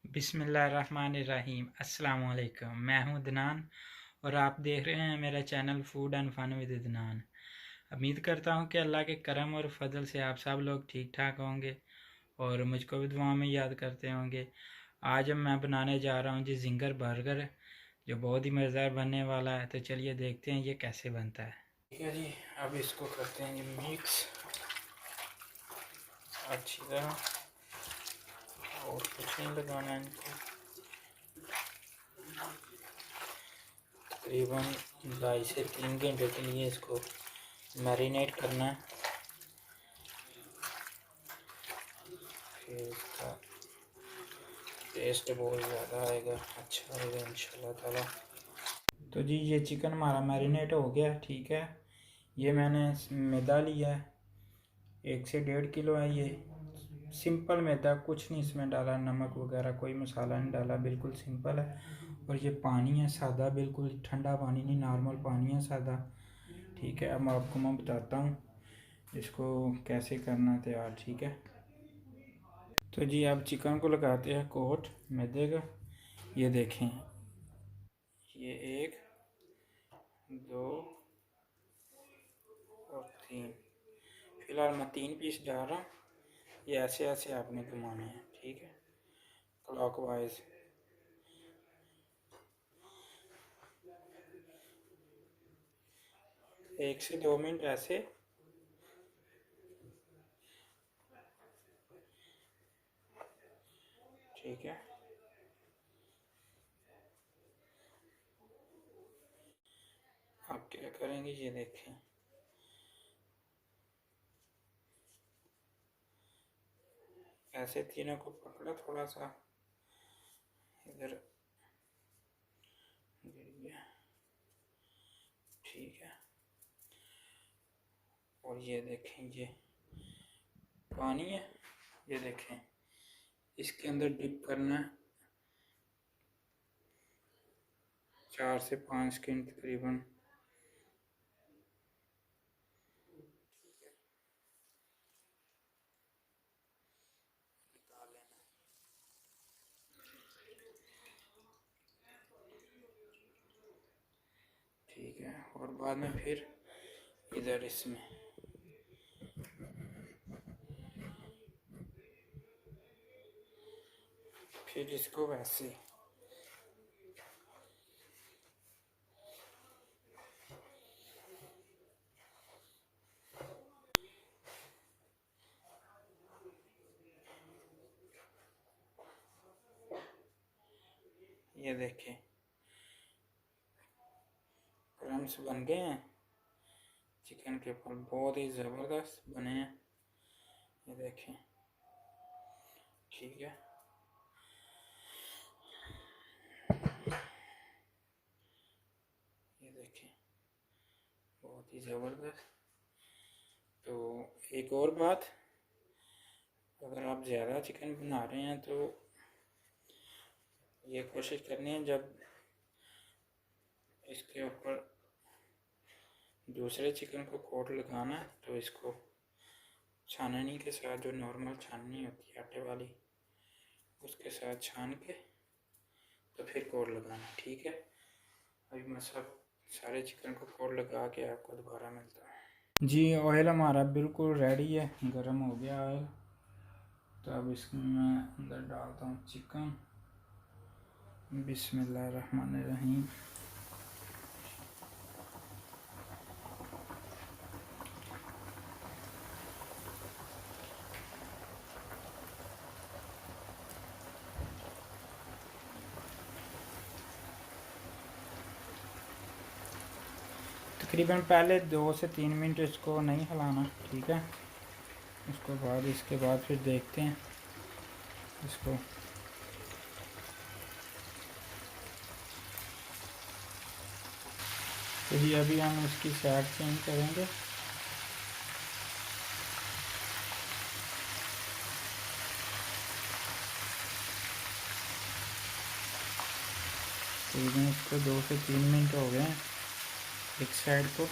बिस्मिल्लाहिर्रहमानिर्रहीम। अस्सलाम वालेकुम। मैं हूं अदनान और आप देख रहे हैं मेरा channel food and fun with Adnan. उम्मीद करता हूं कि अल्लाह के करम और फजल से आप सब लोग ठीक ठाक होंगे और मुझको भी दुआ में याद करते होंगे। आज मैं बनाने जा रहा हूं जी जिंगर बर्गर, जो बहुत ही मज़ेदार बनने वाला है। तो चलिए देखते हैं ये कैसे बनता है। ठीक है जी, अब इसको करते हैं जी मिक्स अच्छी तरह, और कुछ नहीं लगाना है इनको। तकरीबन 2.5 से 3 घंटे के लिए इसको मैरिनेट करना है। फिर इसका टेस्ट बहुत ज़्यादा आएगा, अच्छा आएगा इंशाल्लाह ताला। तो जी ये चिकन हमारा मैरिनेट हो गया, ठीक है। ये मैंने मैदा लिया है, 1 से 1.5 किलो है ये। सिंपल मैदा, कुछ नहीं इसमें डाला, नमक वगैरह कोई मसाला नहीं डाला, बिल्कुल सिंपल है। और ये पानी है सादा, बिल्कुल ठंडा पानी नहीं, नॉर्मल पानी है सादा, ठीक है। अब आपको मैं बताता हूँ इसको कैसे करना है तैयार, ठीक है। तो जी अब चिकन को लगाते हैं कोट मैदे का। ये देखें, ये 1 2 और 3, फिलहाल मैं 3 पीस डाल रहा हूँ। ये ऐसे ऐसे आपने घुमाने हैं, ठीक है, क्लॉकवाइज। एक से 2 मिनट ऐसे, ठीक है। आप क्या करेंगे, ये देखें, ऐसे तीनों को पकड़ा, थोड़ा सा इधर गिर गया, ठीक है। और ये देखें, ये पानी है, ये देखें, इसके अंदर डिप करना है 4 से 5 सेकंड तकरीबन। ठीक है, और बाद में फिर इधर इसमें फिर इसको वैसे, ये देखें क्रम्स बन गए हैं चिकन के ऊपर, बहुत ही ज़बरदस्त बने हैं, ये देखें, ठीक है। ये देखें बहुत ही ज़बरदस्त। तो एक और बात, अगर आप ज़्यादा चिकन बना रहे हैं तो ये कोशिश करनी है, जब इसके ऊपर दूसरे चिकन को कोट लगाना है तो इसको छाननी के साथ, जो नॉर्मल छाननी होती है आटे वाली, उसके साथ छान के तो फिर कोट लगाना, ठीक है। अभी मैं सारे चिकन को कोट लगा के आपको दोबारा मिलता है। जी ऑयल हमारा बिल्कुल रेडी है, गर्म हो गया ऑयल। तो अब इसमें मैं अंदर डालता हूँ चिकन। बिस्मिल्लाहिर्रहमानिर्रहीम। तकरीबन पहले 2 से 3 मिनट इसको नहीं हिलाना, ठीक है। इसके बाद फिर देखते हैं इसको। तो ये अभी हम इसकी साइड चेंज करेंगे। तकरीबन इसको 2 से 3 मिनट हो गए हैं एक साइड को।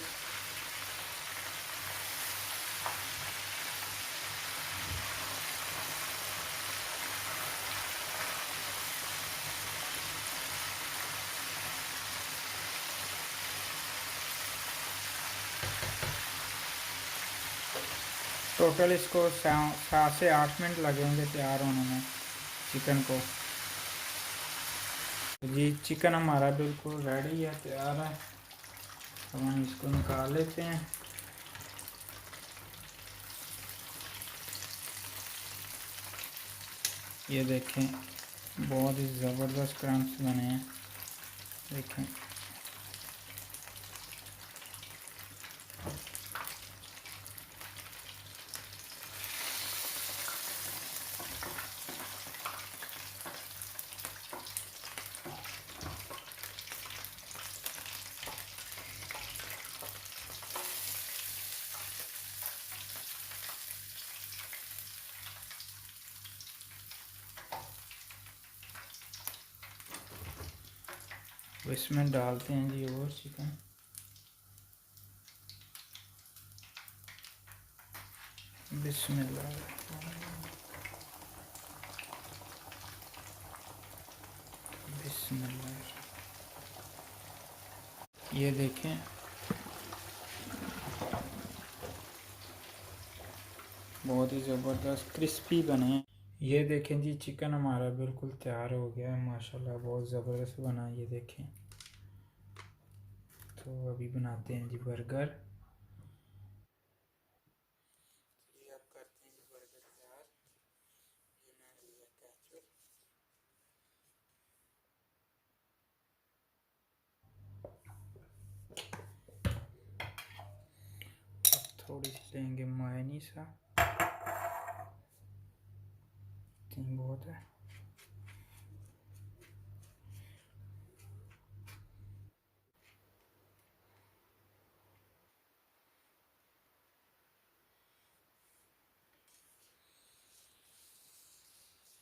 टोटल इसको 7 से 8 मिनट लगेंगे तैयार होने में चिकन को। जी चिकन हमारा बिल्कुल रेडी है, तैयार है। अब हम इसको निकाल लेते हैं। ये देखें बहुत ही ज़बरदस्त क्रम्स बने हैं, देखें। इसमें डालते हैं जी और चिकन। बिस्मिल्लाह। बिस्मिल्लाह। ये देखें बहुत ही ज़बरदस्त क्रिस्पी बने हैं। ये देखें जी चिकन हमारा बिल्कुल तैयार हो गया है माशाल्लाह, बहुत ज़बरदस्त बना है। ये देखें, तो अभी बनाते हैं जी बर्गर। ये अब करते हैं जी बर्गर तैयार। ये मैंने लिया केचप। अब थोड़ी सी लेंगे मेयोनीज, बहुत है।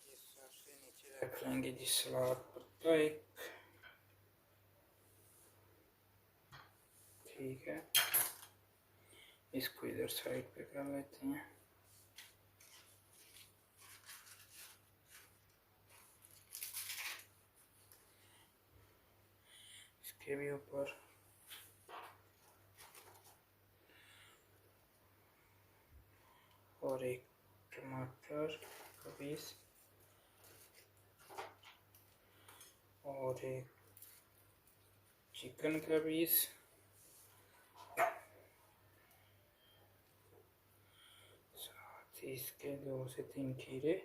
ये सबसे नीचे रख लेंगे जी सलाद पत्ता एक, ठीक है। इसको इधर साइड पे कर लेते हैं। इसके भी ऊपर और एक टमाटर का पीस और एक चिकन का पीस, साथ ही इसके 2 से 3 खीरे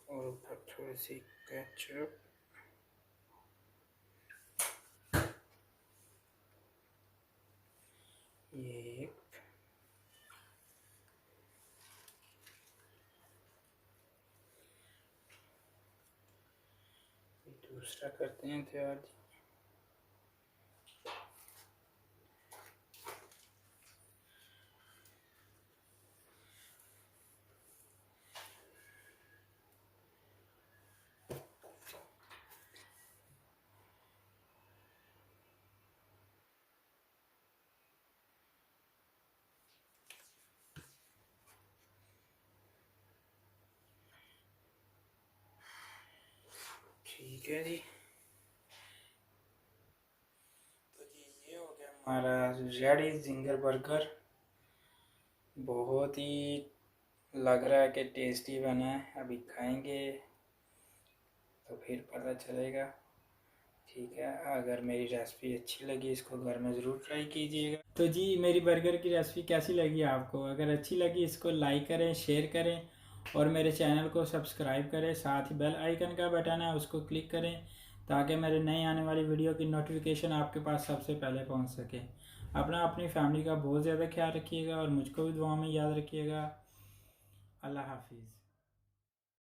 और ऊपर थोड़ी सी केचप। ये एक, दूसरा करते हैं तैयार। ठीक है जी, तो जी ये हो गया हमारा रेडी जिंगर बर्गर। बहुत ही लग रहा है कि टेस्टी बना है, अभी खाएंगे तो फिर पता चलेगा। ठीक है, अगर मेरी रेसिपी अच्छी लगी इसको घर में ज़रूर ट्राई कीजिएगा। तो जी मेरी बर्गर की रेसिपी कैसी लगी आपको? अगर अच्छी लगी इसको लाइक करें, शेयर करें और मेरे चैनल को सब्सक्राइब करें। साथ ही बेल आइकन का बटन है उसको क्लिक करें ताकि मेरे नई आने वाली वीडियो की नोटिफिकेशन आपके पास सबसे पहले पहुंच सके। अपनी फैमिली का बहुत ज़्यादा ख्याल रखिएगा और मुझको भी दुआ में याद रखिएगा। अल्लाह हाफिज़।